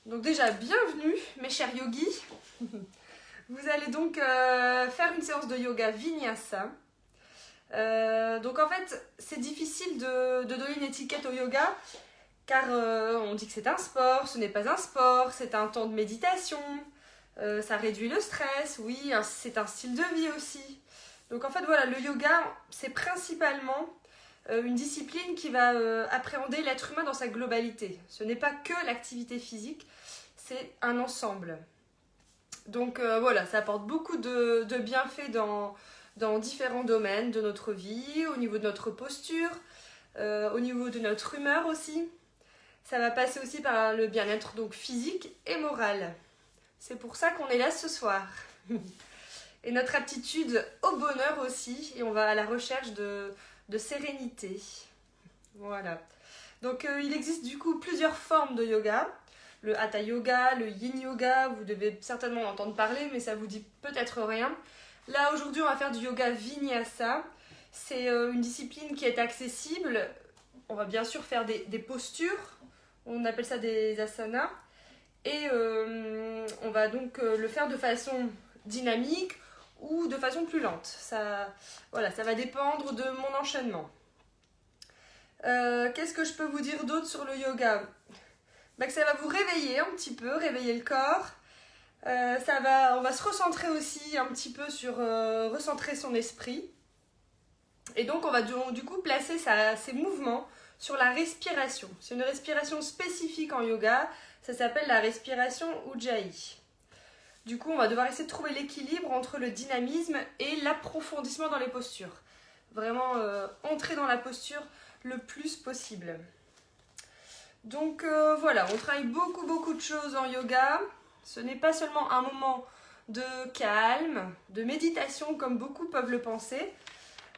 Donc déjà, bienvenue mes chers yogis. Vous allez donc faire une séance de yoga Vinyasa. Donc en fait, c'est difficile de donner une étiquette au yoga car on dit que c'est un sport, ce n'est pas un sport, c'est un temps de méditation, ça réduit le stress, oui, c'est un style de vie aussi. Donc en fait voilà, le yoga c'est principalement une discipline qui va appréhender l'être humain dans sa globalité. Ce n'est pas que l'activité physique, c'est un ensemble. Donc voilà, ça apporte beaucoup de bienfaits dans différents domaines de notre vie, au niveau de notre posture, au niveau de notre humeur aussi. Ça va passer aussi par le bien-être donc physique et moral. C'est pour ça qu'on est là ce soir. Et notre aptitude au bonheur aussi, et on va à la recherche de sérénité. Voilà. Donc il existe du coup plusieurs formes de yoga. Le Hatha Yoga, le Yin Yoga, vous devez certainement en entendre parler, mais ça vous dit peut-être rien. Là aujourd'hui on va faire du yoga Vinyasa. C'est une discipline qui est accessible. On va bien sûr faire des postures, on appelle ça des asanas. Et on va donc le faire de façon dynamique ou de façon plus lente. Ça va dépendre de mon enchaînement. Qu'est-ce que je peux vous dire d'autre sur le yoga ? Que ça va vous réveiller un petit peu, réveiller le corps. On va se recentrer aussi un petit peu sur recentrer son esprit. Et donc on va du coup placer ses mouvements sur la respiration. C'est une respiration spécifique en yoga, ça s'appelle la respiration Ujjayi. Du coup on va devoir essayer de trouver l'équilibre entre le dynamisme et l'approfondissement dans les postures. Vraiment entrer dans la posture le plus possible. Donc voilà, on travaille beaucoup de choses en yoga. Ce n'est pas seulement un moment de calme, de méditation comme beaucoup peuvent le penser.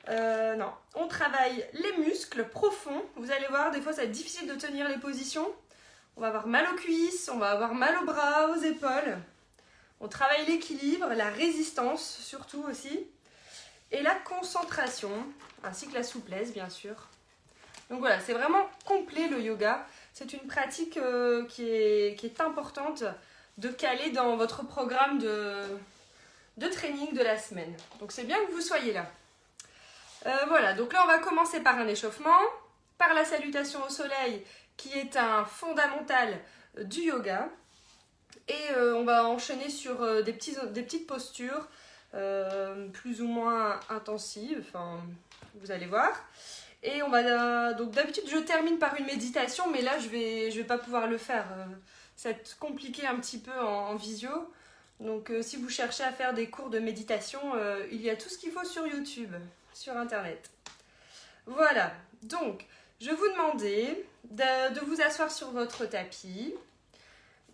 Non, on travaille les muscles profonds. Vous allez voir, des fois ça va être difficile de tenir les positions. On va avoir mal aux cuisses, on va avoir mal aux bras, aux épaules. On travaille l'équilibre, la résistance surtout aussi. Et la concentration, ainsi que la souplesse bien sûr. Donc voilà, c'est vraiment complet le yoga. C'est une pratique qui est importante de caler dans votre programme de training de la semaine. Donc c'est bien que vous soyez là. Voilà, donc là on va commencer par un échauffement, par la salutation au soleil qui est un fondamental du yoga. Et on va enchaîner sur des petites postures plus ou moins intensives, enfin vous allez voir. Et on va donc d'habitude je termine par une méditation, mais là je vais pas pouvoir le faire. Ça va être compliqué un petit peu en visio. Donc si vous cherchez à faire des cours de méditation, il y a tout ce qu'il faut sur YouTube, sur internet. Voilà, donc je vais vous demander de vous asseoir sur votre tapis.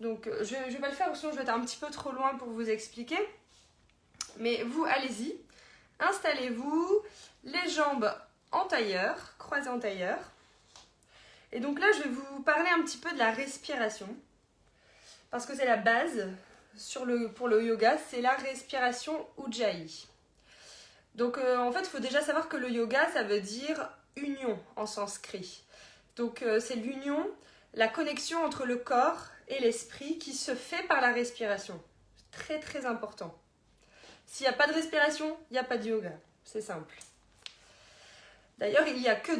Donc je vais pas le faire, sinon je vais être un petit peu trop loin pour vous expliquer. Mais vous, allez-y. Installez-vous, les jambes en tailleur, croisées en tailleur. Et donc là, je vais vous parler un petit peu de la respiration. Parce que c'est la base pour le yoga, c'est la respiration Ujjayi. Donc en fait, il faut déjà savoir que le yoga, ça veut dire union en sanskrit. Donc c'est l'union, la connexion entre le corps et l'esprit qui se fait par la respiration. C'est très important. S'il n'y a pas de respiration, il n'y a pas de yoga. C'est simple. D'ailleurs, il n'y a que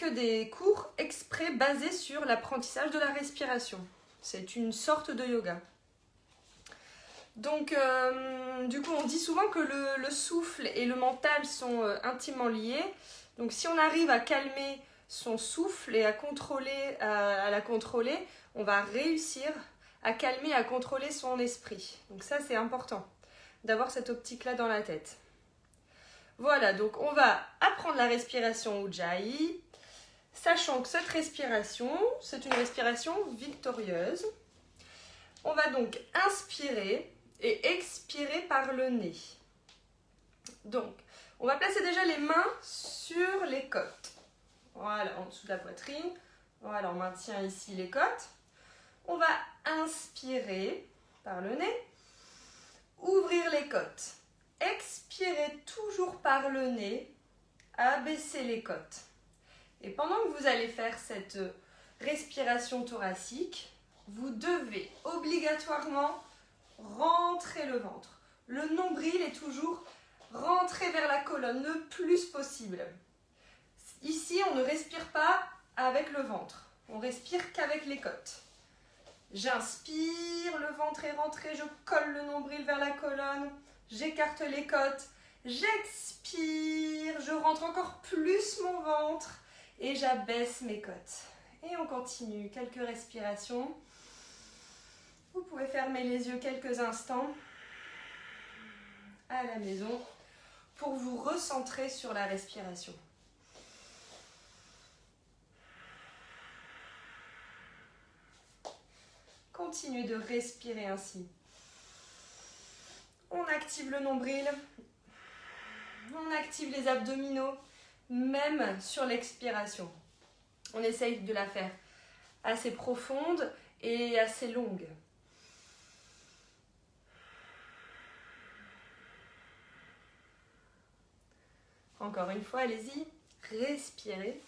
des cours exprès basés sur l'apprentissage de la respiration. C'est une sorte de yoga. Donc, du coup, on dit souvent que le souffle et le mental sont intimement liés. Donc, si on arrive à calmer son souffle et à la contrôler, on va réussir à calmer, à contrôler son esprit. Donc ça, c'est important d'avoir cette optique-là dans la tête. Voilà, donc on va apprendre la respiration Ujjayi, sachant que cette respiration, c'est une respiration victorieuse. On va donc inspirer et expirer par le nez. Donc, on va placer déjà les mains sur les côtes. Voilà, en dessous de la poitrine. Voilà, on maintient ici les côtes. On va inspirer par le nez, ouvrir les côtes. Expirez toujours par le nez, abaissez les côtes. Et pendant que vous allez faire cette respiration thoracique, vous devez obligatoirement rentrer le ventre. Le nombril est toujours rentré vers la colonne le plus possible. Ici, on ne respire pas avec le ventre. On respire qu'avec les côtes. J'inspire, le ventre est rentré, je colle le nombril vers la colonne, j'écarte les côtes, j'expire, je rentre encore plus mon ventre et j'abaisse mes côtes. Et on continue, quelques respirations. Vous pouvez fermer les yeux quelques instants à la maison pour vous recentrer sur la respiration. Continuez de respirer ainsi. On active le nombril, on active les abdominaux, même sur l'expiration. On essaye de la faire assez profonde et assez longue. Encore une fois, allez-y, respirez.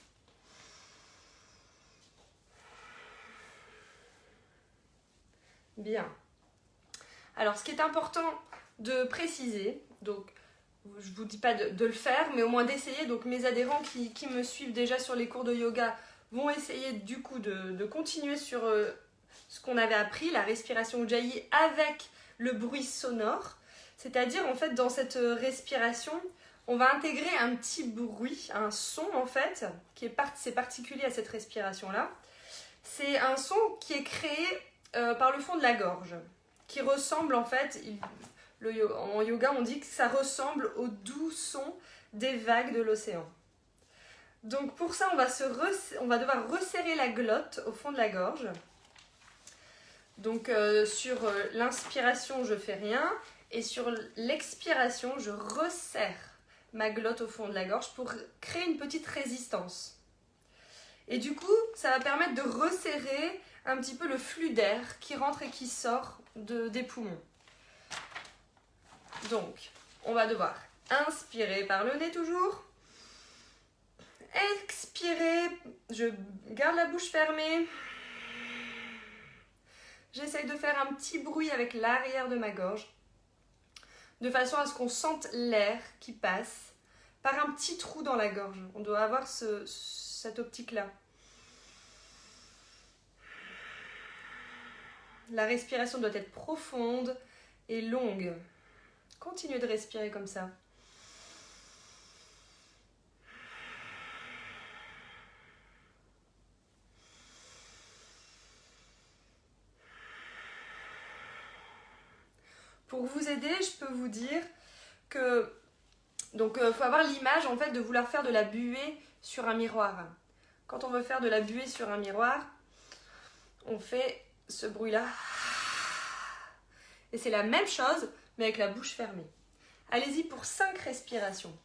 Bien. Alors, ce qui est important de préciser, donc je ne vous dis pas de le faire, mais au moins d'essayer. Donc, mes adhérents qui me suivent déjà sur les cours de yoga vont essayer du coup de continuer sur ce qu'on avait appris, la respiration Ujjayi avec le bruit sonore. C'est-à-dire, en fait, dans cette respiration, on va intégrer un petit bruit, un son en fait, c'est particulier à cette respiration-là. C'est un son qui est créé par le fond de la gorge, qui ressemble en fait, en yoga on dit que ça ressemble au doux son des vagues de l'océan. Donc pour ça on va devoir resserrer la glotte au fond de la gorge. Donc sur l'inspiration je fais rien et sur l'expiration je resserre ma glotte au fond de la gorge pour créer une petite résistance. Et du coup ça va permettre de resserrer un petit peu le flux d'air qui rentre et qui sort des poumons. Donc, on va devoir inspirer par le nez toujours. Expirer, je garde la bouche fermée. J'essaye de faire un petit bruit avec l'arrière de ma gorge, de façon à ce qu'on sente l'air qui passe par un petit trou dans la gorge. On doit avoir cette optique-là. La respiration doit être profonde et longue. Continuez de respirer comme ça. Pour vous aider, je peux vous dire que faut avoir l'image en fait de vouloir faire de la buée sur un miroir. Quand on veut faire de la buée sur un miroir, on fait ce bruit-là. Et c'est la même chose, mais avec la bouche fermée. Allez-y pour 5 respirations.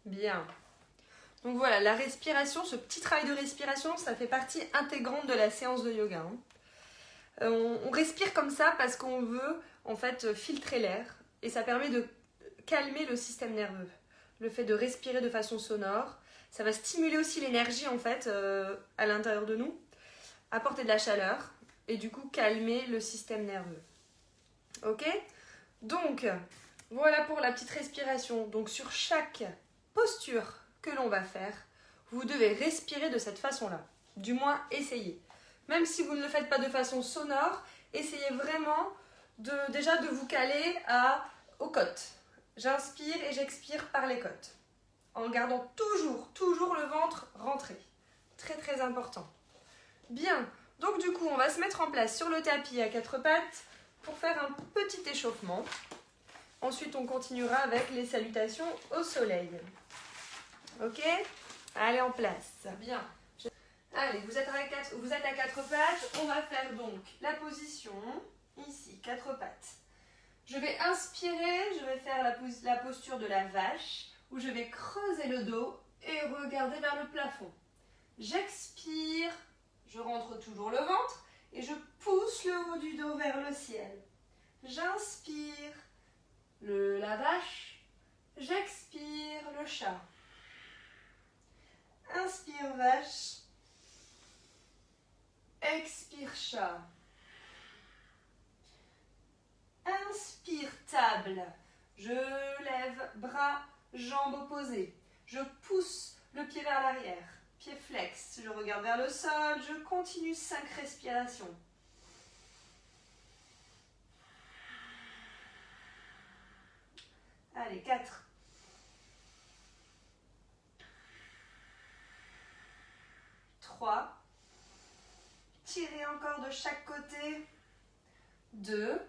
Bien. Donc voilà, la respiration, ce petit travail de respiration, ça fait partie intégrante de la séance de yoga. On respire comme ça parce qu'on veut en fait filtrer l'air et ça permet de calmer le système nerveux. Le fait de respirer de façon sonore, ça va stimuler aussi l'énergie en fait à l'intérieur de nous, apporter de la chaleur et du coup calmer le système nerveux. Ok ? Donc voilà pour la petite respiration. Donc sur chaque posture que l'on va faire, vous devez respirer de cette façon-là. Du moins, essayez. Même si vous ne le faites pas de façon sonore, essayez vraiment déjà de vous caler aux côtes. J'inspire et j'expire par les côtes. En gardant toujours le ventre rentré. Très très important. Bien, donc du coup, on va se mettre en place sur le tapis à 4 pattes pour faire un petit échauffement. Ensuite, on continuera avec les salutations au soleil. Ok? Allez, en place. Bien. Allez, vous êtes à quatre pattes. On va faire donc la position, ici, quatre pattes. Je vais inspirer, je vais faire la posture de la vache, où je vais creuser le dos et regarder vers le plafond. J'expire, je rentre toujours le ventre et je pousse le haut du dos vers le ciel. J'inspire la vache, j'expire le chat. Inspire vache, expire chat. Inspire table, je lève bras, jambes opposées. Je pousse le pied vers l'arrière, pied flex. Je regarde vers le sol, je continue 5 respirations. Allez, 4. 3. Tirez encore de chaque côté. 2.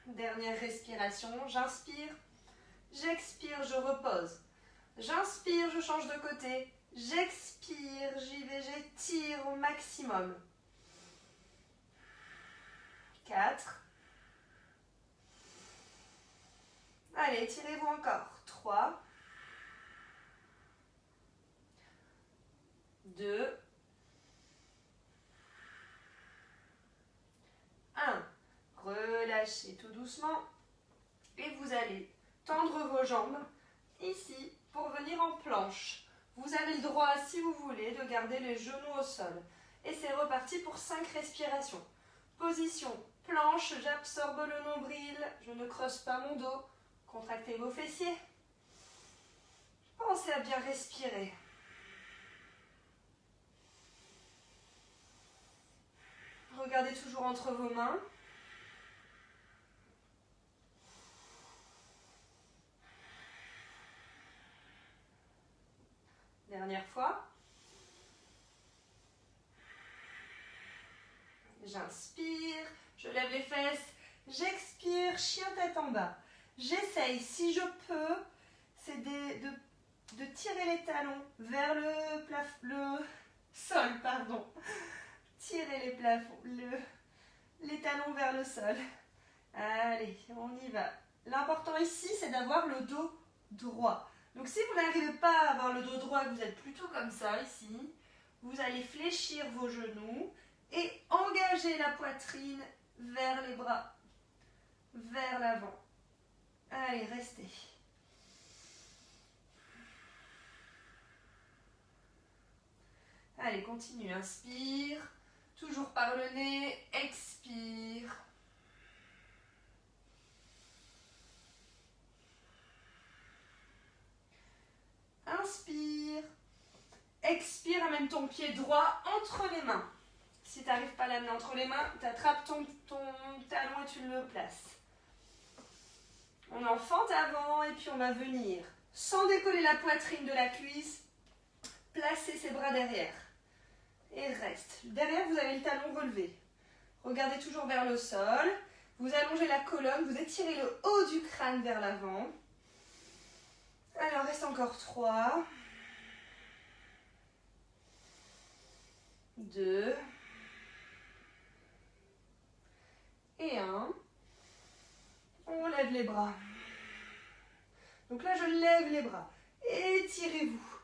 Dernière respiration, j'inspire, j'expire, je repose. J'inspire, je change de côté. J'expire, j'y vais, j'étire au maximum. 4. Allez, étirez-vous encore. 3. 2. 1. Relâchez tout doucement. Et vous allez tendre vos jambes ici pour venir en planche. Vous avez le droit, si vous voulez, de garder les genoux au sol. Et c'est reparti pour 5 respirations. Position planche, j'absorbe le nombril, je ne creuse pas mon dos. Contractez vos fessiers. Pensez à bien respirer. Regardez toujours entre vos mains. Dernière fois. J'inspire, je lève les fesses, j'expire, chien tête en bas. J'essaye, si je peux, c'est de tirer les talons vers le sol, pardon. Tirez les talons vers le sol. Allez, on y va. L'important ici, c'est d'avoir le dos droit. Donc si vous n'arrivez pas à avoir le dos droit, que vous êtes plutôt comme ça ici, vous allez fléchir vos genoux et engager la poitrine vers les bras, vers l'avant. Allez, restez. Allez, continue. Inspire, toujours par le nez, expire. Inspire. Expire, amène ton pied droit entre les mains. Si tu n'arrives pas à l'amener entre les mains, tu attrapes ton talon et tu le places. On en fente avant et puis on va venir, sans décoller la poitrine de la cuisse, placer ses bras derrière. Et reste. Derrière, vous avez le talon relevé. Regardez toujours vers le sol. Vous allongez la colonne, vous étirez le haut du crâne vers l'avant. Alors, reste encore 3. 2. Et 1. On lève les bras. Donc là, je lève les bras. Étirez-vous.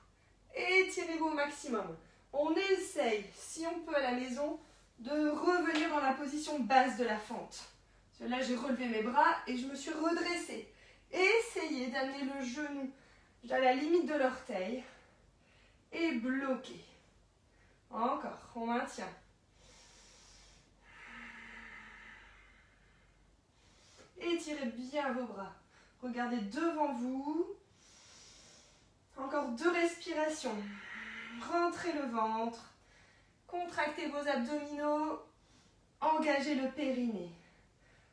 Étirez-vous au maximum. On essaye, si on peut à la maison, de revenir dans la position basse de la fente. Parce que là, j'ai relevé mes bras et je me suis redressée. Essayez d'amener le genou à la limite de l'orteil et bloquer. Encore, on maintient. Étirez bien vos bras. Regardez devant vous. Encore 2 respirations. Rentrez le ventre. Contractez vos abdominaux. Engagez le périnée.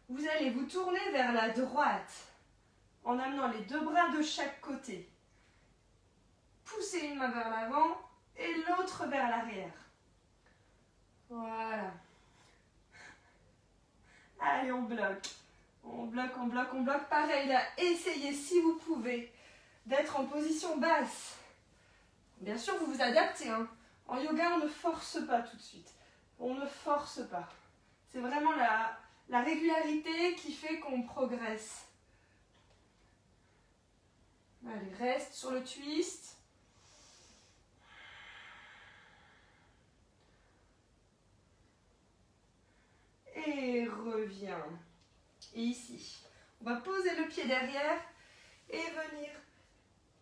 Vous allez vous tourner vers la droite en amenant les 2 bras de chaque côté. Poussez une main vers l'avant et l'autre vers l'arrière. Voilà. Allez, on bloque. On bloque, on bloque, on bloque. Pareil là, essayez si vous pouvez d'être en position basse. Bien sûr, vous vous adaptez, hein. En yoga, on ne force pas tout de suite. On ne force pas. C'est vraiment la régularité qui fait qu'on progresse. Allez, reste sur le twist. Et reviens. Et ici, on va poser le pied derrière et venir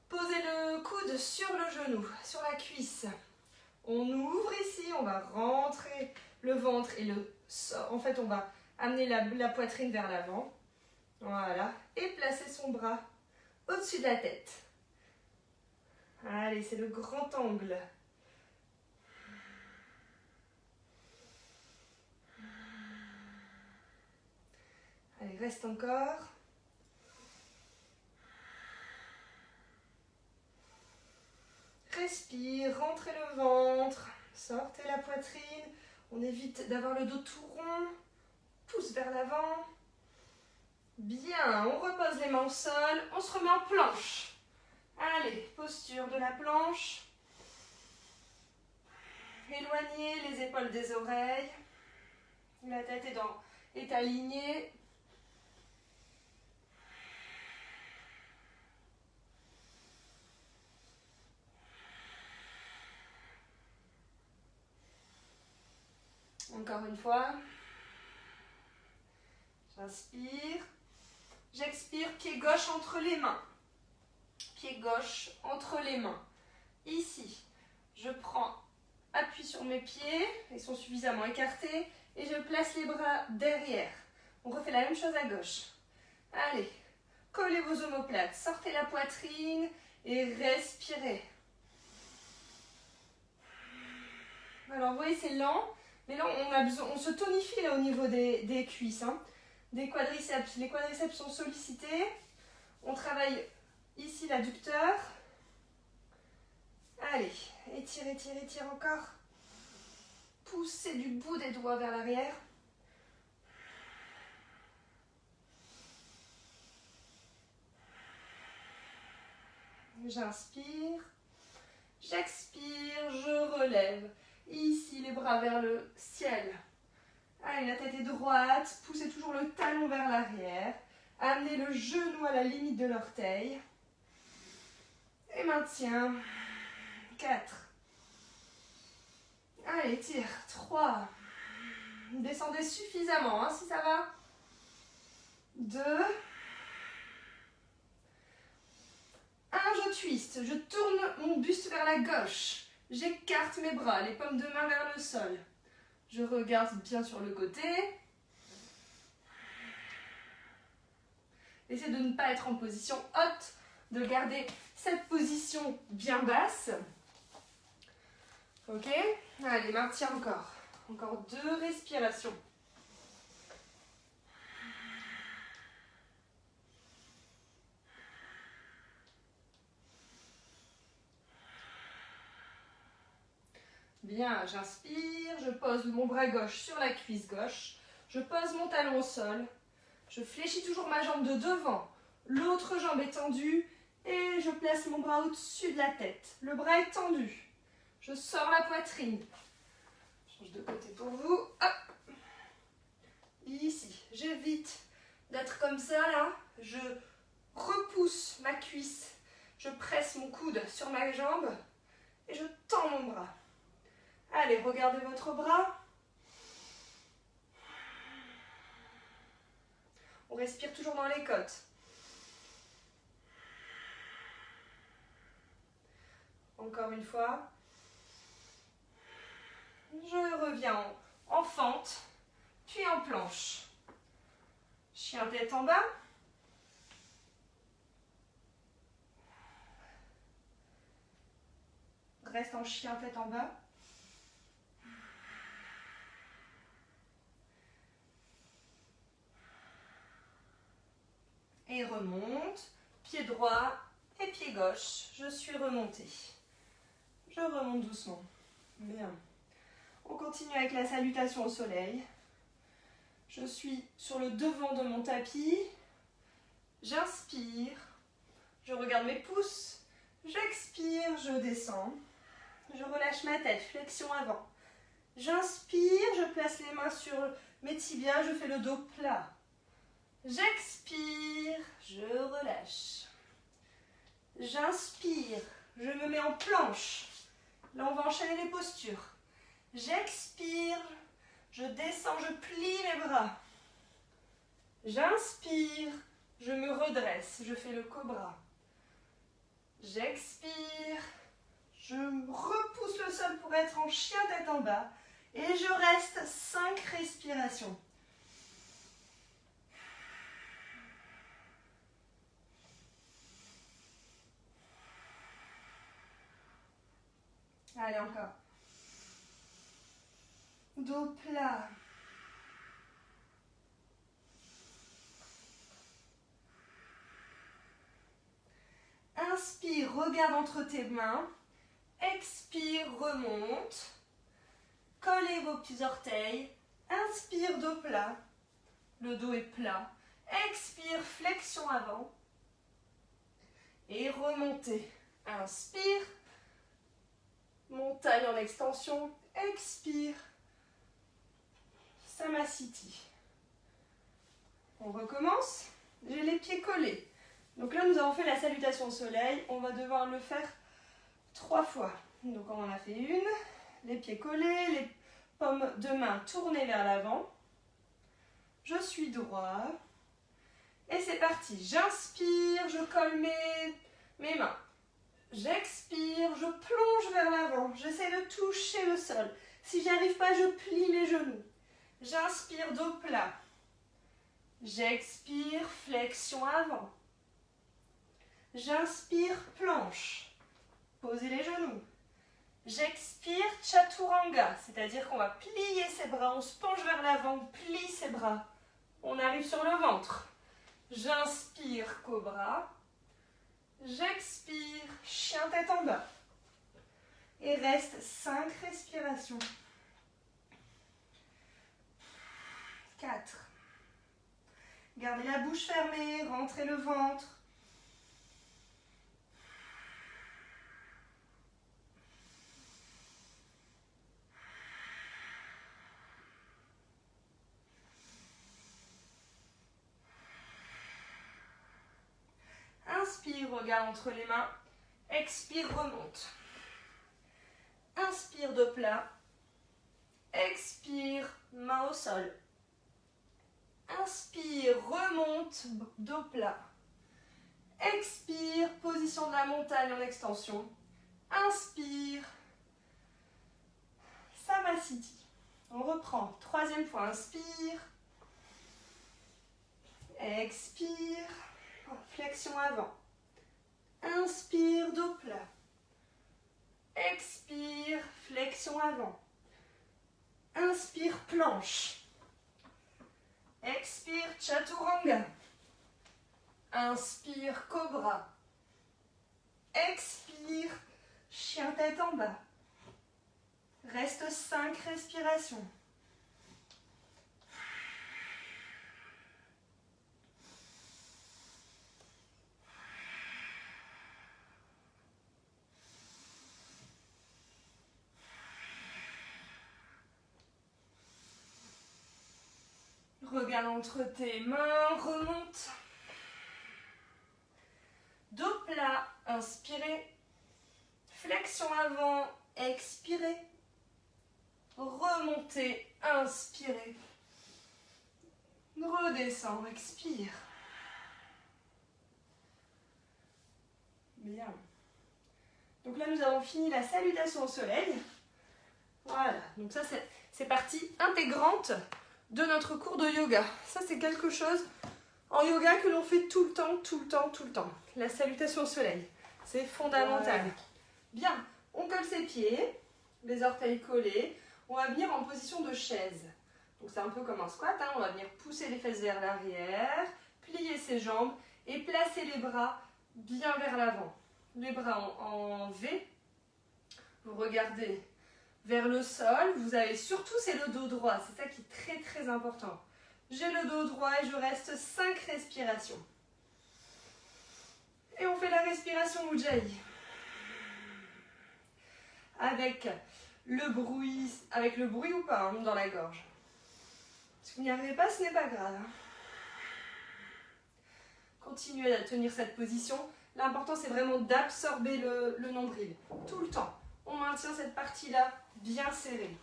poser le coude sur le genou, sur la cuisse. On ouvre ici, on va rentrer le ventre et le sort. En fait, on va amener la poitrine vers l'avant. Voilà. Et placer son bras au-dessus de la tête. Allez, c'est le grand angle. Allez, reste encore. Respire, rentrez le ventre, sortez la poitrine. On évite d'avoir le dos tout rond. Pousse vers l'avant. Bien, on repose les mains au sol. On se remet en planche. Allez, posture de la planche. Éloignez les épaules des oreilles. La tête est alignée. Encore une fois. J'inspire. J'expire, pied gauche entre les mains. Pied gauche entre les mains. Ici, je prends appui sur mes pieds. Ils sont suffisamment écartés. Et je place les bras derrière. On refait la même chose à gauche. Allez, collez vos omoplates. Sortez la poitrine et respirez. Alors, vous voyez, c'est lent. Mais là, on se tonifie là, au niveau des cuisses, hein, des quadriceps. Les quadriceps sont sollicités. On travaille ici l'adducteur. Allez, étire, étire, étire encore. Poussez du bout des doigts vers l'arrière. J'inspire. J'expire, je relève. Ici, les bras vers le ciel. Allez, la tête est droite. Poussez toujours le talon vers l'arrière. Amenez le genou à la limite de l'orteil. Et maintien. 4. Allez, tire. 3. Descendez suffisamment, hein, si ça va. 2. 1, je twist. Je tourne mon buste vers la gauche. J'écarte mes bras, les paumes de main vers le sol. Je regarde bien sur le côté. Essayez de ne pas être en position haute, de garder cette position bien basse. Ok? Allez, maintien encore. Encore 2 respirations. Bien, j'inspire, je pose mon bras gauche sur la cuisse gauche. Je pose mon talon au sol. Je fléchis toujours ma jambe de devant. L'autre jambe est tendue et je place mon bras au-dessus de la tête. Le bras est tendu. Je sors la poitrine. Je change de côté pour vous. Hop. Ici, j'évite d'être comme ça là. Je repousse ma cuisse. Je presse mon coude sur ma jambe et je tends mon bras. Allez, regardez votre bras. On respire toujours dans les côtes. Encore une fois. Je reviens en fente, puis en planche. Chien tête en bas. Reste en chien tête en bas. Et remonte, pied droit et pied gauche. Je suis remontée. Je remonte doucement. Bien. On continue avec la salutation au soleil. Je suis sur le devant de mon tapis. J'inspire. Je regarde mes pouces. J'expire, je descends. Je relâche ma tête, flexion avant. J'inspire, je place les mains sur mes tibias, je fais le dos plat. J'expire, je relâche. J'inspire, je me mets en planche. Là, on va enchaîner les postures. J'expire, je descends, je plie les bras. J'inspire, je me redresse, je fais le cobra. J'expire, je repousse le sol pour être en chien tête en bas. Et je reste 5 respirations. Allez, encore. Dos plat. Inspire, regarde entre tes mains. Expire, remonte. Collez vos petits orteils. Inspire, dos plat. Le dos est plat. Expire, flexion avant. Et remontez. Inspire. Montagne en extension. Expire. Samasthiti. On recommence. J'ai les pieds collés. Donc là, nous avons fait la salutation au soleil. On va devoir le faire 3 fois. Donc on en a fait une. Les pieds collés, les paumes de main tournées vers l'avant. Je suis droit. Et c'est parti. J'inspire, je colle mes mains. J'expire, je plonge vers l'avant. J'essaie de toucher le sol. Si j'y arrive pas, je plie mes genoux. J'inspire, dos plat. J'expire, flexion avant. J'inspire, planche. Posez les genoux. J'expire, chaturanga, c'est-à-dire qu'on va plier ses bras, on se penche vers l'avant, on plie ses bras. On arrive sur le ventre. J'inspire, cobra. J'expire, chien tête en bas. Et reste 5 respirations. 4. Gardez la bouche fermée, rentrez le ventre. Inspire, regard entre les mains. Expire, remonte. Inspire, dos plat. Expire, main au sol. Inspire, remonte, dos plat. Expire, position de la montagne en extension. Inspire, Samasthiti. On reprend, 3e fois, inspire. Expire, flexion avant. Inspire, dos plat. Expire, flexion avant. Inspire, planche. Expire, chaturanga. Inspire, cobra. Expire, chien tête en bas. Reste 5 respirations. Regarde entre tes mains, remonte. Dos plat, inspirez. Flexion avant, expirez. Remontez, inspirez. Redescends, expire. Bien. Donc là, nous avons fini la salutation au soleil. Voilà, donc ça c'est partie intégrante de notre cours de yoga. Ça c'est quelque chose en yoga que l'on fait tout le temps, tout le temps, tout le temps. La salutation au soleil, c'est fondamental. Ouais. Bien, on colle ses pieds, les orteils collés. On va venir en position de chaise. Donc c'est un peu comme un squat, hein. On va venir pousser les fesses vers l'arrière, plier ses jambes et placer les bras bien vers l'avant. Les bras en V. Vous regardez vers le sol. Vous avez surtout, c'est le dos droit. C'est ça qui est très très important. J'ai le dos droit et je reste 5 respirations. Et on fait la respiration Ujjayi. Avec le bruit ou pas hein, dans la gorge. Si vous n'y arrivez pas, ce n'est pas grave. Continuez à tenir cette position. L'important, c'est vraiment d'absorber le nombril. Tout le temps. On maintient cette partie-là bien serrée.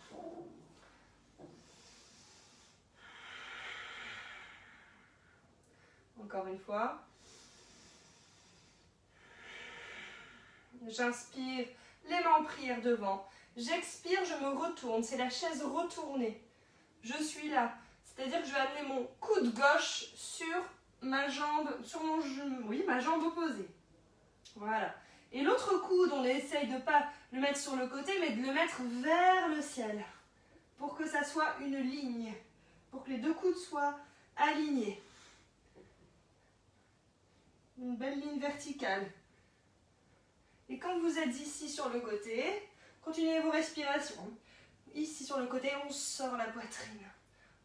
Encore une fois. J'inspire, les mains en prière devant. J'expire, je me retourne. C'est la chaise retournée. Je suis là. C'est-à-dire que je vais amener mon coude gauche sur ma jambe, sur mon genou, oui, ma jambe opposée. Voilà. Et l'autre coude, on essaye de ne pas le mettre sur le côté, mais de le mettre vers le ciel. Pour que ça soit une ligne. Pour que les deux coudes soient alignés. Une belle ligne verticale. Et quand vous êtes ici sur le côté, continuez vos respirations. Ici sur le côté, on sort la poitrine.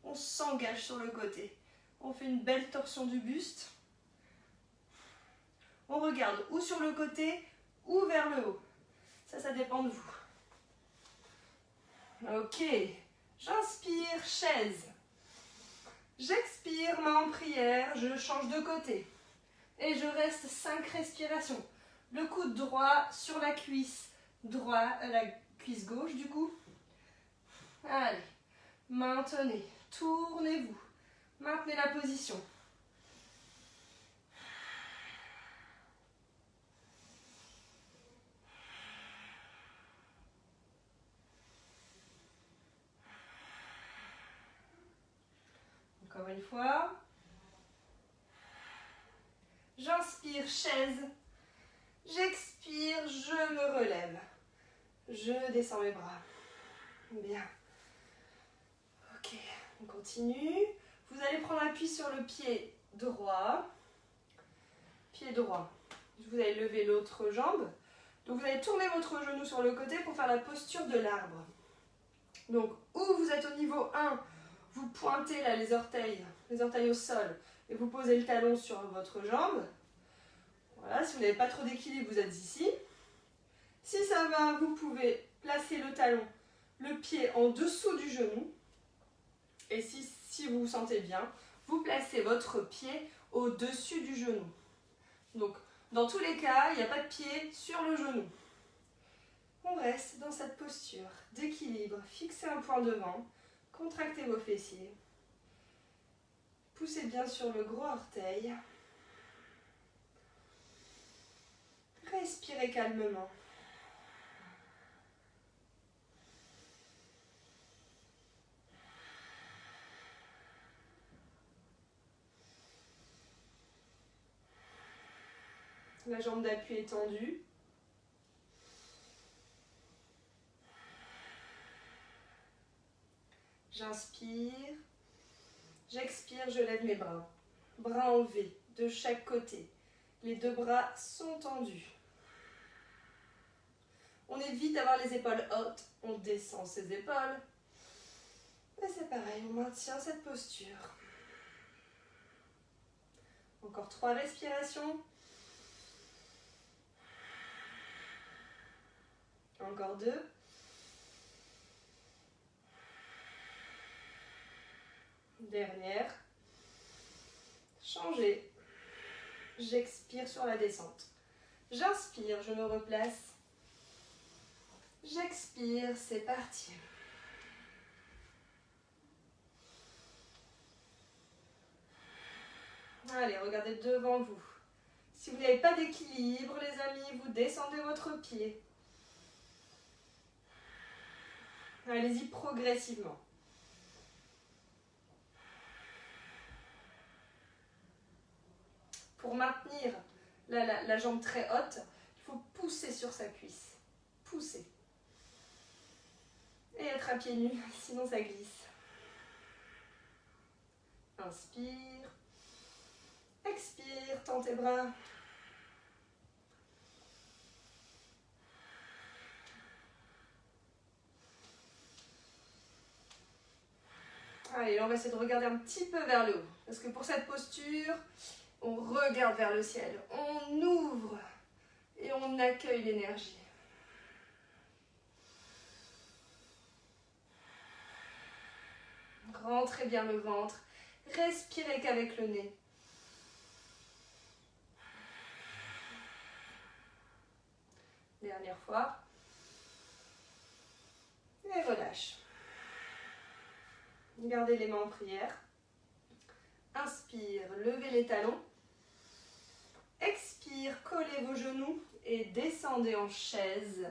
On s'engage sur le côté. On fait une belle torsion du buste. On regarde ou sur le côté ou vers le haut. Ça dépend de vous. Ok. J'inspire, chaise. J'expire, main en prière. Je change de côté. Et je reste 5 respirations. Le coude droit sur la cuisse la cuisse gauche du coup. Allez. Maintenez. Tournez-vous. Maintenez la position. Encore une fois. J'inspire, chaise. J'expire, je me relève. Je descends mes bras. Bien. Ok, on continue. Vous allez prendre appui sur le pied droit. Pied droit. Vous allez lever l'autre jambe. Donc vous allez tourner votre genou sur le côté pour faire la posture de l'arbre. Donc où vous êtes au niveau 1, vous pointez là les orteils au sol et vous posez le talon sur votre jambe. Voilà, si vous n'avez pas trop d'équilibre, vous êtes ici. Si ça va, vous pouvez placer le talon, le pied en dessous du genou. Et si vous vous sentez bien, vous placez votre pied au-dessus du genou. Donc, dans tous les cas, il n'y a pas de pied sur le genou. On reste dans cette posture d'équilibre. Fixez un point devant, contractez vos fessiers. Poussez bien sur le gros orteil. Respirez calmement. La jambe d'appui est tendue. J'inspire. J'expire, je lève mes bras. Bras en V, de chaque côté. Les deux bras sont tendus. On évite d'avoir les épaules hautes. On descend ses épaules. Et c'est pareil, on maintient cette posture. Encore 3 respirations. Encore 2. Dernière. Changez. J'expire sur la descente. J'inspire, je me replace. J'expire, c'est parti. Allez, regardez devant vous. Si vous n'avez pas d'équilibre, les amis, vous descendez votre pied. Allez-y progressivement. Pour maintenir la jambe très haute, il faut pousser sur sa cuisse. Pousser. Et être à pieds nus, sinon ça glisse. Inspire. Expire, tends tes bras. Allez, là, on va essayer de regarder un petit peu vers le haut. Parce que pour cette posture, on regarde vers le ciel. On ouvre et on accueille l'énergie. Rentrez bien le ventre. Respirez qu'avec le nez. Dernière fois. Et relâche. Gardez les mains en prière. Inspire, levez les talons. Expire, collez vos genoux et descendez en chaise,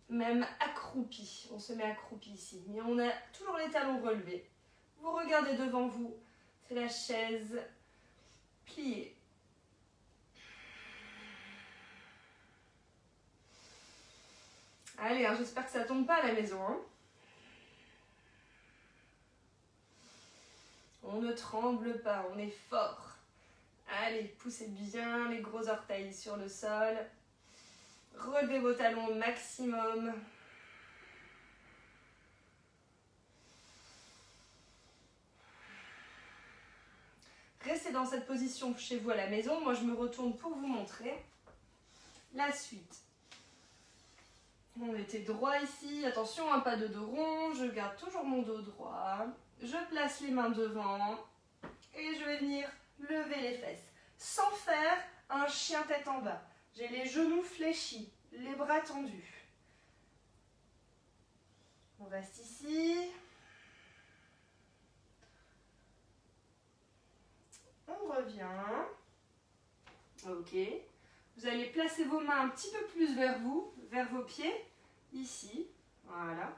même accroupi. On se met accroupi ici, mais on a toujours les talons relevés. Vous regardez devant vous, c'est la chaise pliée. Allez, hein, j'espère que ça ne tombe pas à la maison. Hein. On ne tremble pas, on est fort. Allez, poussez bien les gros orteils sur le sol. Relevez vos talons au maximum. Restez dans cette position chez vous à la maison. Moi, je me retourne pour vous montrer la suite. On était droit ici. Attention, hein, pas de dos rond. Je garde toujours mon dos droit. Je place les mains devant. Et je vais venir lever les fesses. Sans faire un chien tête en bas. J'ai les genoux fléchis, les bras tendus. On reste ici. On revient. Ok. Vous allez placer vos mains un petit peu plus vers vous, vers vos pieds. Ici. Voilà.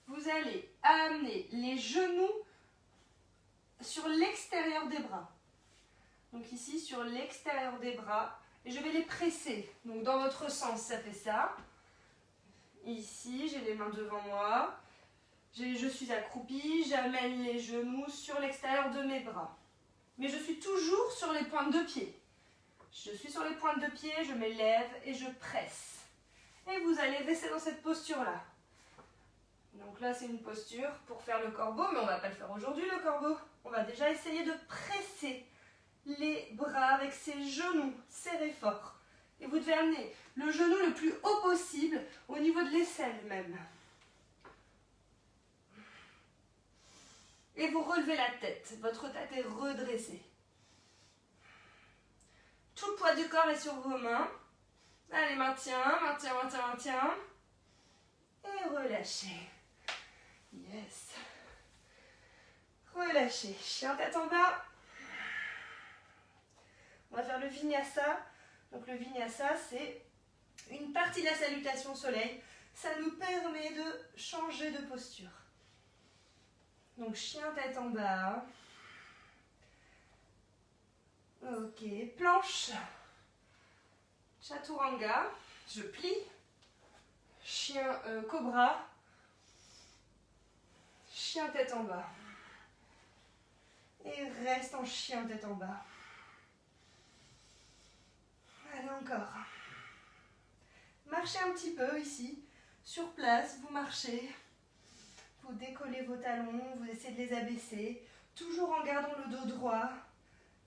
Vous allez amener les genoux sur l'extérieur des bras. Donc ici, sur l'extérieur des bras. Et je vais les presser. Donc dans votre sens, ça fait ça. Ici, j'ai les mains devant moi. Je suis accroupie. J'amène les genoux sur l'extérieur de mes bras. Mais je suis toujours sur les pointes de pied. Je suis sur les pointes de pied, je m'élève et je presse. Et vous allez rester dans cette posture-là. Donc là, c'est une posture pour faire le corbeau, mais on ne va pas le faire aujourd'hui, le corbeau. On va déjà essayer de presser les bras avec ses genoux, serrez fort. Et vous devez amener le genou le plus haut possible, au niveau de l'aisselle même. Et vous relevez la tête, votre tête est redressée. Tout le poids du corps est sur vos mains. Allez, maintien, maintien, maintien, maintien. Et relâchez. Yes. Relâchez. Chien tête en bas. On va faire le vinyasa. Donc le vinyasa, c'est une partie de la salutation au soleil. Ça nous permet de changer de posture. Donc chien tête en bas. Ok, planche. Chaturanga. Je plie. Chien cobra. Chien tête en bas. Et reste en chien tête en bas. Allez, encore. Marchez un petit peu ici. Sur place, vous marchez. Vous décollez vos talons, vous essayez de les abaisser. Toujours en gardant le dos droit.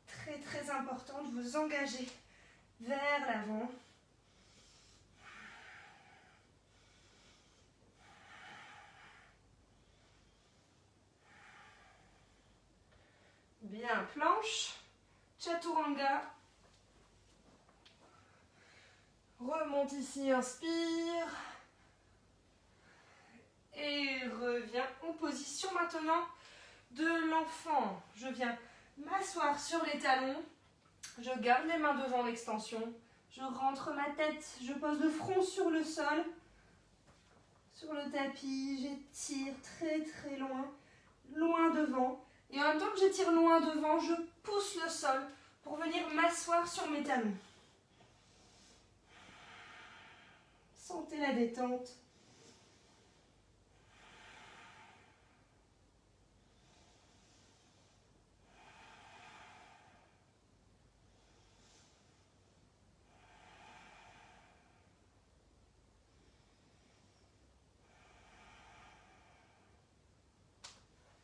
Très très important de vous engager vers l'avant. Bien, planche, chaturanga. Remonte ici, inspire. Et reviens en position maintenant de l'enfant. Je viens m'asseoir sur les talons. Je garde les mains devant l'extension. Je rentre ma tête. Je pose le front sur le sol. Sur le tapis, j'étire très très loin. Loin devant. Et en même temps que j'étire loin devant, je pousse le sol pour venir m'asseoir sur mes talons. Sentez la détente.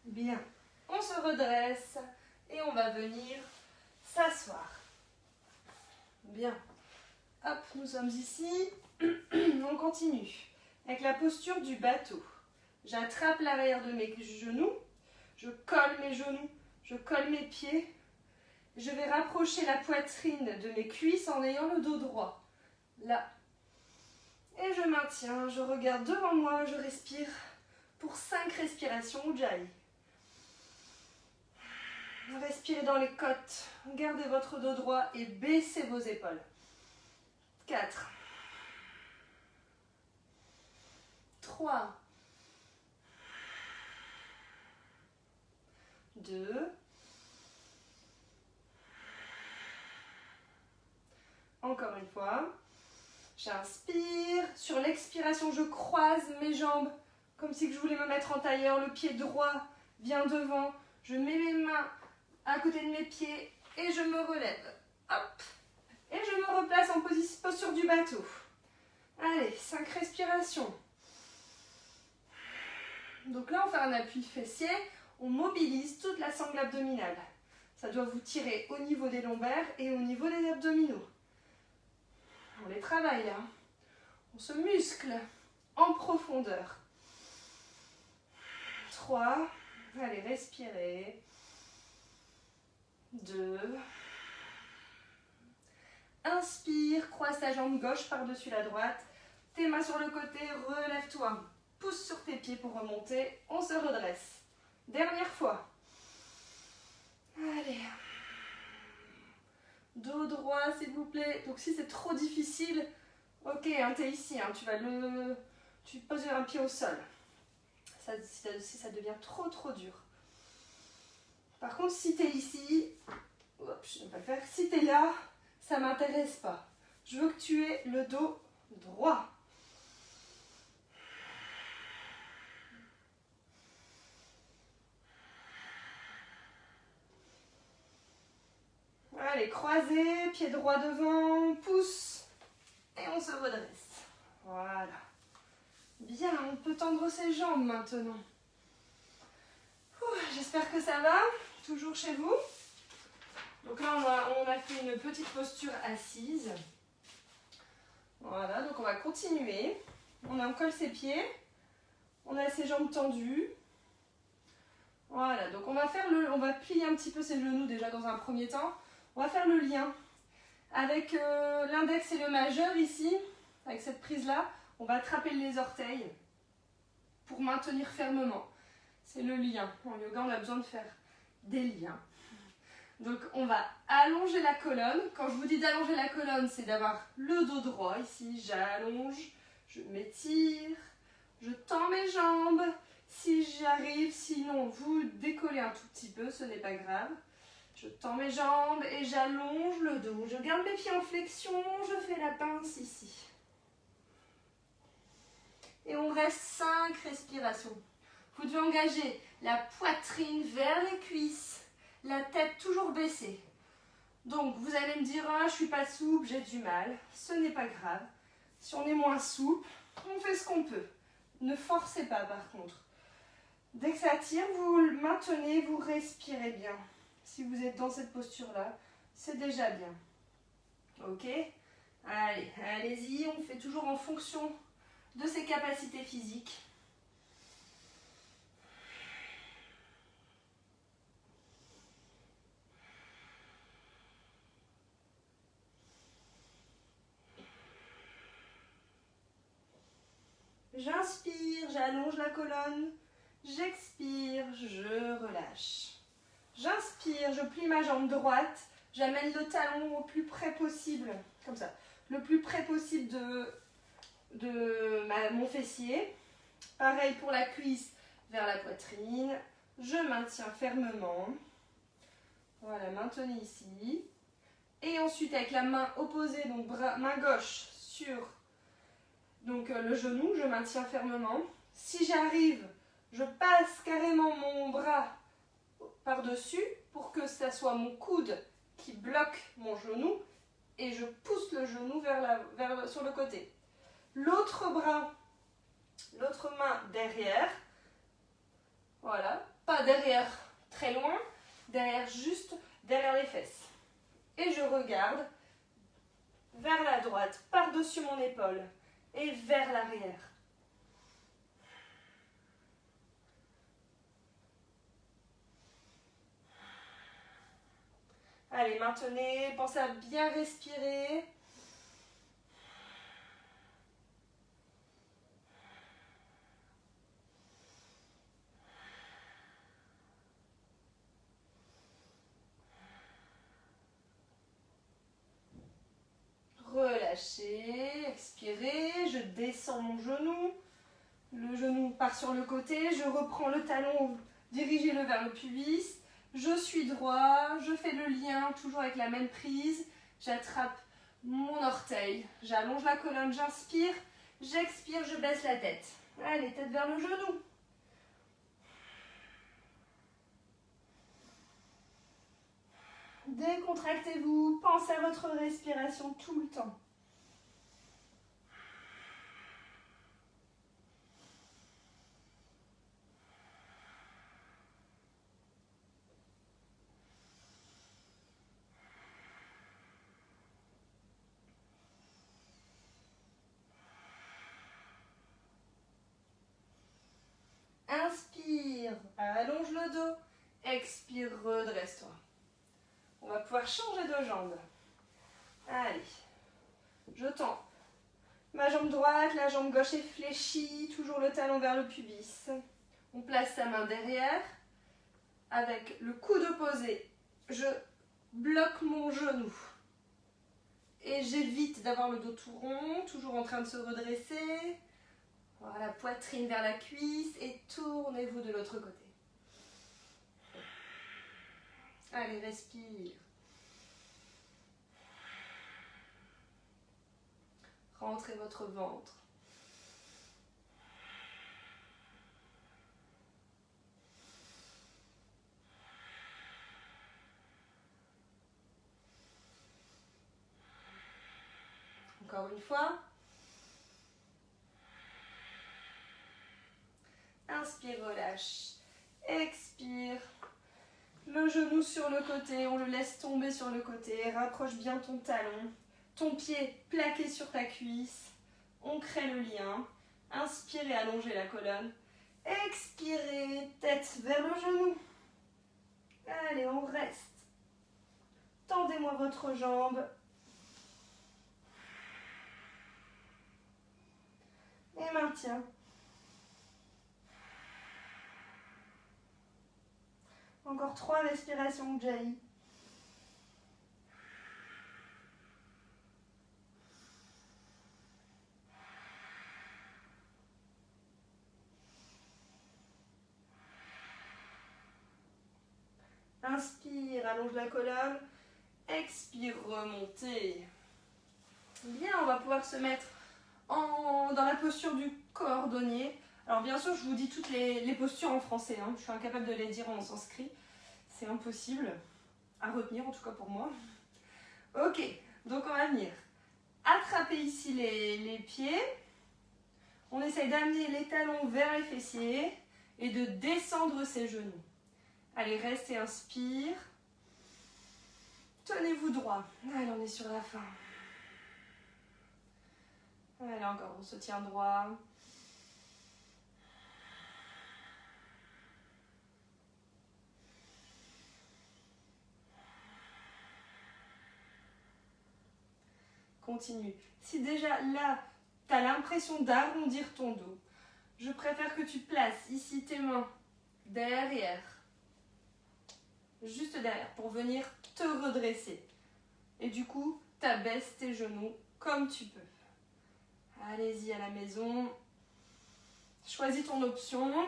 Bien. se redresse et on va venir s'asseoir. Bien. Hop, nous sommes ici. On continue avec la posture du bateau. J'attrape l'arrière de mes genoux, je colle mes genoux, je colle mes pieds. Je vais rapprocher la poitrine de mes cuisses en ayant le dos droit. Là. Et je maintiens, je regarde devant moi, je respire pour 5 respirations Ujjayi. Respirez dans les côtes, gardez votre dos droit et baissez vos épaules. 4, 3, 2, encore une fois, j'inspire, sur l'expiration je croise mes jambes comme si je voulais me mettre en tailleur, le pied droit vient devant, je mets mes mains à côté de mes pieds et je me relève, hop, et je me replace en posture du bateau. Allez, 5 respirations. Donc là on fait un appui fessier, on mobilise toute la sangle abdominale. Ça doit vous tirer au niveau des lombaires et au niveau des abdominaux. On les travaille là. On se muscle en profondeur. 3. Allez, respirez. 2. Inspire, croise ta jambe gauche par-dessus la droite. Tes mains sur le côté, relève-toi. Pousse sur tes pieds pour remonter. On se redresse. Dernière fois. Allez. Dos droit, s'il vous plaît. Donc si c'est trop difficile, ok, hein, t'es ici, hein, tu poses un pied au sol. Si ça devient trop dur. Par contre, si t'es ici, hop, je ne vais pas le faire. Si t'es là, ça m'intéresse pas. Je veux que tu aies le dos droit. Allez, croisez, pied droit devant, pouce, et on se redresse. Voilà. Bien, on peut tendre ses jambes maintenant. J'espère que ça va, toujours chez vous. Donc là, on a fait une petite posture assise. Voilà, donc on va continuer. On colle ses pieds, on a ses jambes tendues. Voilà, donc on va plier un petit peu ses genoux déjà dans un premier temps. On va faire le lien avec l'index et le majeur ici, avec cette prise-là. On va attraper les orteils pour maintenir fermement. C'est le lien. En yoga, on a besoin de faire des liens. Donc, on va allonger la colonne. Quand je vous dis d'allonger la colonne, c'est d'avoir le dos droit ici. J'allonge, je m'étire, je tends mes jambes. Si j'arrive, sinon vous décollez un tout petit peu, ce n'est pas grave. Je tends mes jambes et j'allonge le dos. Je garde mes pieds en flexion, je fais la pince ici. Et on reste 5 respirations. Vous devez engager la poitrine vers les cuisses, la tête toujours baissée. Donc vous allez me dire, ah, je ne suis pas souple, j'ai du mal. Ce n'est pas grave. Si on est moins souple, on fait ce qu'on peut. Ne forcez pas par contre. Dès que ça tire, vous le maintenez, vous respirez bien. Si vous êtes dans cette posture-là, c'est déjà bien. Ok? Allez, allez-y, on fait toujours en fonction de ses capacités physiques. J'inspire, j'allonge la colonne. J'expire, je relâche. J'inspire, je plie ma jambe droite. J'amène le talon au plus près possible, comme ça, le plus près possible de mon fessier. Pareil pour la cuisse vers la poitrine. Je maintiens fermement. Voilà, maintenez ici. Et ensuite avec la main opposée, donc main gauche sur le genou, je maintiens fermement. Si j'arrive, je passe carrément mon bras par-dessus pour que ça soit mon coude qui bloque mon genou et je pousse le genou sur le côté. L'autre bras, l'autre main derrière, voilà, pas derrière très loin, derrière juste derrière les fesses. Et je regarde vers la droite, par-dessus mon épaule et vers l'arrière. Allez, maintenez, pensez à bien respirer. Relâchez, expirez, je descends mon genou. Le genou part sur le côté, je reprends le talon, dirigez-le vers le pubis. Je suis droit, je fais le lien, toujours avec la même prise. J'attrape mon orteil, j'allonge la colonne, j'inspire, j'expire, je baisse la tête. Allez, tête vers le genou. Décontractez-vous, pensez à votre respiration tout le temps. Inspire, allonge le dos. Expire, redresse-toi. On va pouvoir changer de jambe. Allez, je tends. Ma jambe droite, la jambe gauche est fléchie, toujours le talon vers le pubis. On place sa main derrière. Avec le coude opposé, je bloque mon genou. Et j'évite d'avoir le dos tout rond, toujours en train de se redresser. Voilà, poitrine vers la cuisse et tournez-vous de l'autre côté. Allez, respire. Rentrez votre ventre. Encore une fois. Inspire, relâche. Expire. Le genou sur le côté, on le laisse tomber sur le côté. Rapproche bien ton talon. Ton pied plaqué sur ta cuisse. On crée le lien. Inspirez, allongez la colonne. Expirez, tête vers le genou. Allez, on reste. Tendez-moi votre jambe. Et maintien. Encore 3 respirations, Jai. Inspire, allonge la colonne. Expire, remontez. Bien, on va pouvoir se mettre dans la posture du cordonnier. Alors bien sûr, je vous dis toutes les postures en français. Je suis incapable de les dire en sanskrit. C'est impossible à retenir, en tout cas pour moi. Ok, donc on va venir attraper ici les pieds. On essaye d'amener les talons vers les fessiers et de descendre ses genoux. Allez, restez, inspire. Tenez-vous droit. Allez, on est sur la fin. Allez, encore, on se tient droit. Continue. Si déjà là, tu as l'impression d'arrondir ton dos, je préfère que tu places ici tes mains derrière, juste derrière, pour venir te redresser. Et du coup, tu abaisses tes genoux comme tu peux. Allez-y à la maison. Choisis ton option.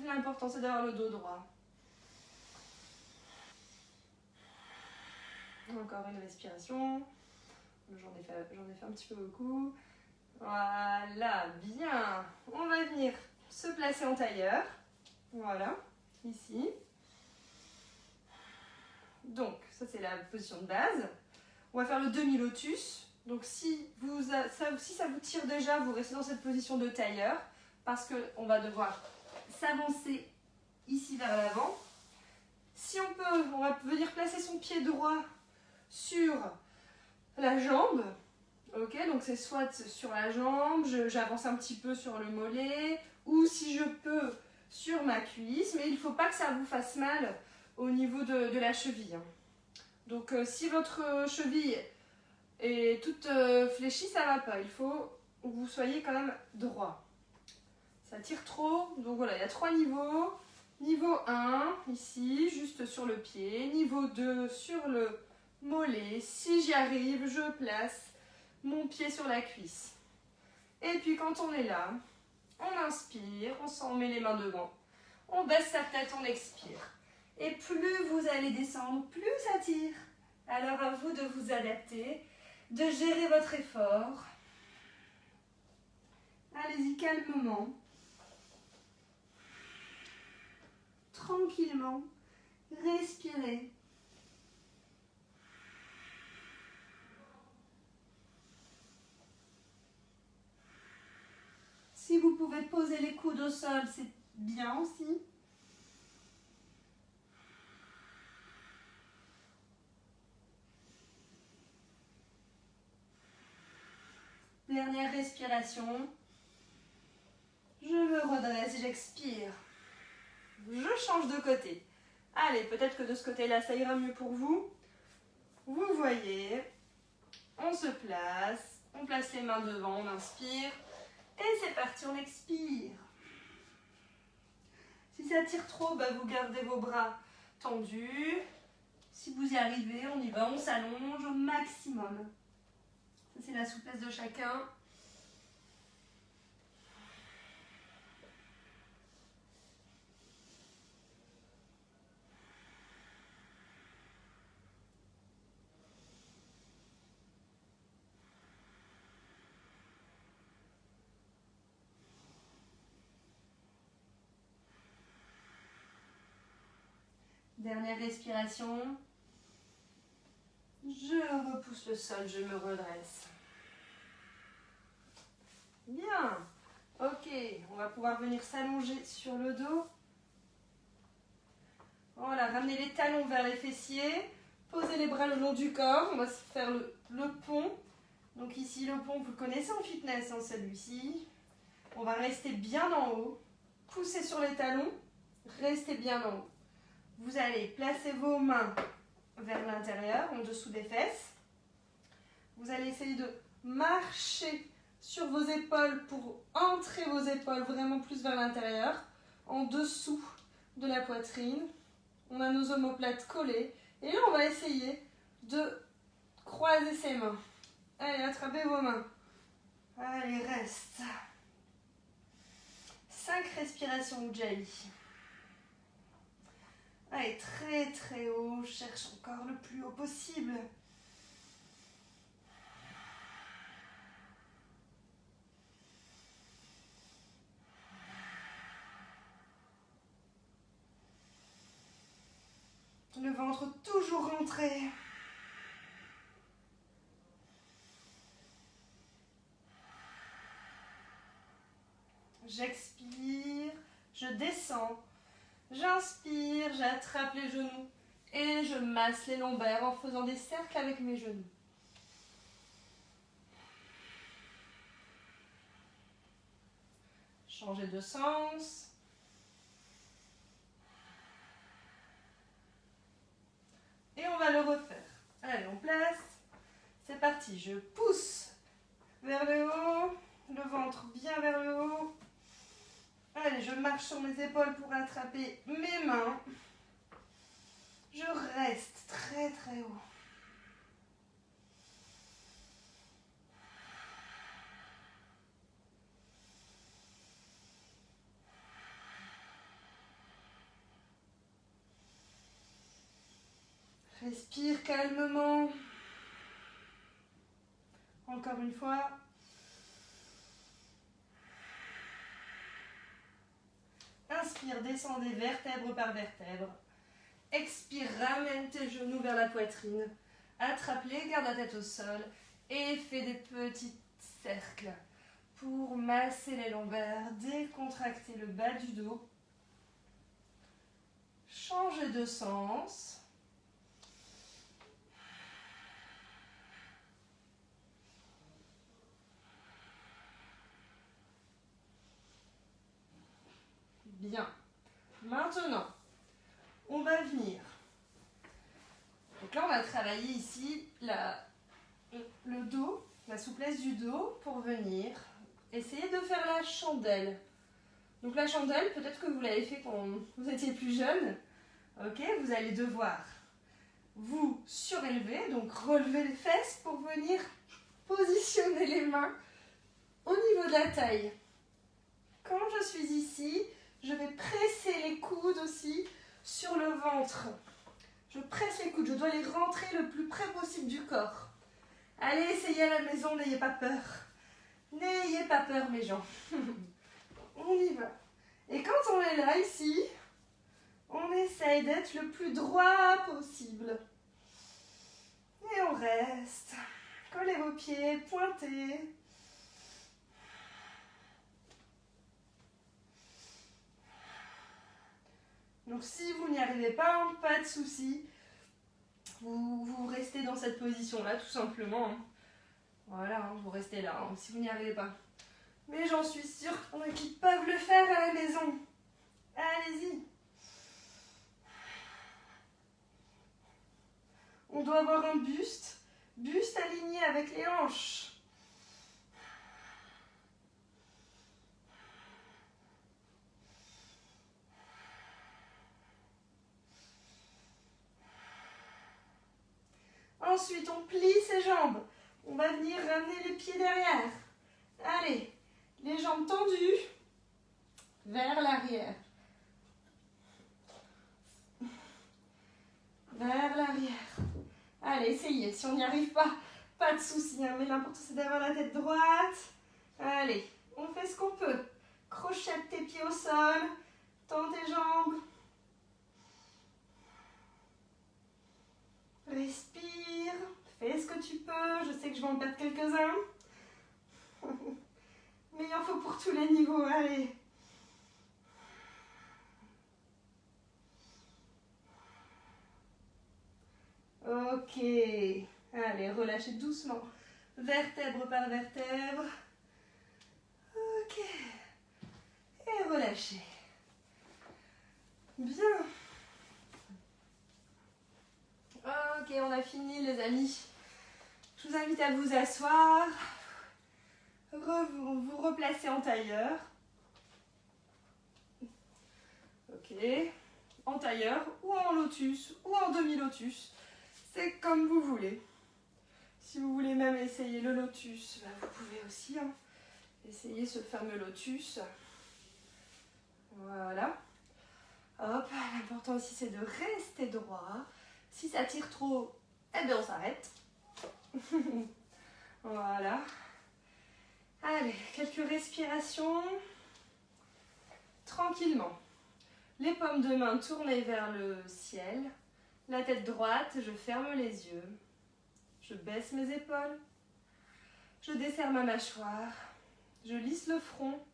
L'important, c'est d'avoir le dos droit. Encore une respiration. J'en ai fait un petit peu beaucoup. Voilà, bien. On va venir se placer en tailleur. Voilà, ici. Donc, ça c'est la position de base. On va faire le demi-lotus. Donc, si ça vous tire déjà, vous restez dans cette position de tailleur parce qu'on va devoir s'avancer ici vers l'avant. Si on peut, on va venir placer son pied droit sur la jambe. Ok, donc c'est soit sur la jambe, j'avance un petit peu sur le mollet, ou si je peux, sur ma cuisse, mais il ne faut pas que ça vous fasse mal au niveau de la cheville. Donc si votre cheville est toute fléchie, ça ne va pas. Il faut que vous soyez quand même droit. Ça tire trop, donc voilà, il y a 3 niveaux. Niveau 1, ici, juste sur le pied. Niveau 2, sur le mollet. Si j'y arrive, je place mon pied sur la cuisse. Et puis quand on est là, on inspire, on s'en met les mains devant. On baisse sa tête, on expire. Et plus vous allez descendre, plus ça tire. Alors à vous de vous adapter, de gérer votre effort. Allez-y calmement. Tranquillement. Respirez. Si vous pouvez poser les coudes au sol, c'est bien aussi. Dernière respiration. Je me redresse, j'expire. Je change de côté. Allez, peut-être que de ce côté-là, ça ira mieux pour vous. Vous voyez, on se place, on place les mains devant, on inspire. Et c'est parti, on expire. Si ça tire trop, bah vous gardez vos bras tendus. Si vous y arrivez, on y va, on s'allonge au maximum. Ça, c'est la souplesse de chacun. Dernière respiration. Je repousse le sol, je me redresse. Bien. Ok, on va pouvoir venir s'allonger sur le dos. Voilà, ramenez les talons vers les fessiers. Posez les bras le long du corps. On va se faire le pont. Donc ici, le pont, vous le connaissez en fitness, hein, celui-ci. On va rester bien en haut. Poussez sur les talons. Restez bien en haut. Vous allez placer vos mains vers l'intérieur, en dessous des fesses. Vous allez essayer de marcher sur vos épaules pour entrer vos épaules vraiment plus vers l'intérieur, en dessous de la poitrine. On a nos omoplates collées. Et là, on va essayer de croiser ses mains. Allez, attrapez vos mains. Allez, reste. 5 respirations Ujjayi. Allez, très très haut. Cherche encore le plus haut possible. Le ventre toujours rentré. J'expire, je descends. J'inspire, j'attrape les genoux et je masse les lombaires en faisant des cercles avec mes genoux. Changer de sens. Et on va le refaire. Allez, on place. C'est parti, je pousse vers le haut, le ventre bien vers le haut. Allez, je marche sur mes épaules pour attraper mes mains. Je reste très très haut. Respire calmement. Encore une fois. Inspire, descendez vertèbre par vertèbre. Expire, ramène tes genoux vers la poitrine. Attrape-les, garde la tête au sol et fais des petits cercles pour masser les lombaires, décontracter le bas du dos. changer de sens. Bien. Maintenant, on va venir. Donc là, on va travailler ici le dos, la souplesse du dos pour venir essayer de faire la chandelle. Donc la chandelle, peut-être que vous l'avez fait quand vous étiez plus jeune. Ok, vous allez devoir vous surélever, donc relever les fesses pour venir positionner les mains au niveau de la taille. Quand je suis ici, je vais presser les coudes aussi sur le ventre. Je presse les coudes, je dois les rentrer le plus près possible du corps. Allez, essayez à la maison, n'ayez pas peur. N'ayez pas peur, mes gens. On y va. Et quand on est là, ici, on essaye d'être le plus droit possible. Et on reste. Collez vos pieds, pointez. Donc si vous n'y arrivez pas, pas de souci. Vous restez dans cette position-là, tout simplement. Voilà, vous restez là, si vous n'y arrivez pas. Mais j'en suis sûre qu'il y en a qui peuvent le faire à la maison. Allez-y. On doit avoir un buste aligné avec les hanches. Ensuite, on plie ses jambes. On va venir ramener les pieds derrière. Allez, les jambes tendues vers l'arrière. Vers l'arrière. Allez, essayez. Si on n'y arrive pas, pas de souci. Mais l'important, c'est d'avoir la tête droite. Allez, on fait ce qu'on peut. Crochette tes pieds au sol. Tends tes jambes. Respire. Fais ce que tu peux. Je sais que je vais en perdre quelques-uns. Mais il en faut pour tous les niveaux. Allez. Ok. Allez, relâchez doucement. Vertèbre par vertèbre. Ok. Et relâchez. Bien. Ok, on a fini les amis. Je vous invite à vous asseoir. Vous replacez en tailleur. Ok. En tailleur ou en lotus ou en demi-lotus. C'est comme vous voulez. Si vous voulez même essayer le lotus, vous pouvez aussi essayer ce fameux lotus. Voilà. Hop, l'important aussi c'est de rester droit. Si ça tire trop, eh bien on s'arrête. Voilà. Allez, quelques respirations. Tranquillement. Les paumes de main tournées vers le ciel. La tête droite, je ferme les yeux. Je baisse mes épaules. Je desserre ma mâchoire. Je lisse le front.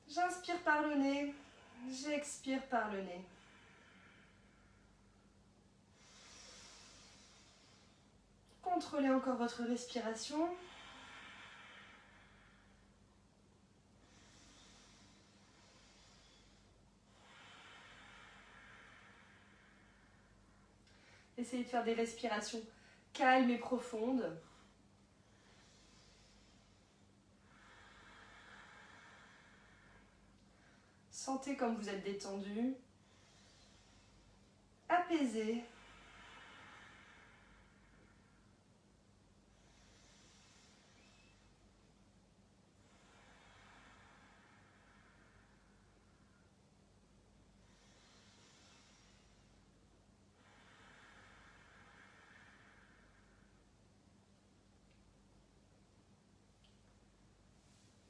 J'inspire par le nez. J'expire par le nez. Contrôlez encore votre respiration. Essayez de faire des respirations calmes et profondes. Sentez comme vous êtes détendu, apaisé.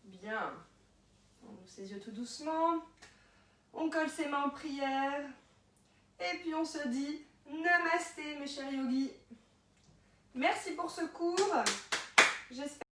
Bien. On ouvre ses yeux tout doucement. On colle ses mains en prière. Et puis on se dit Namasté mes chers yogis. Merci pour ce cours. J'espère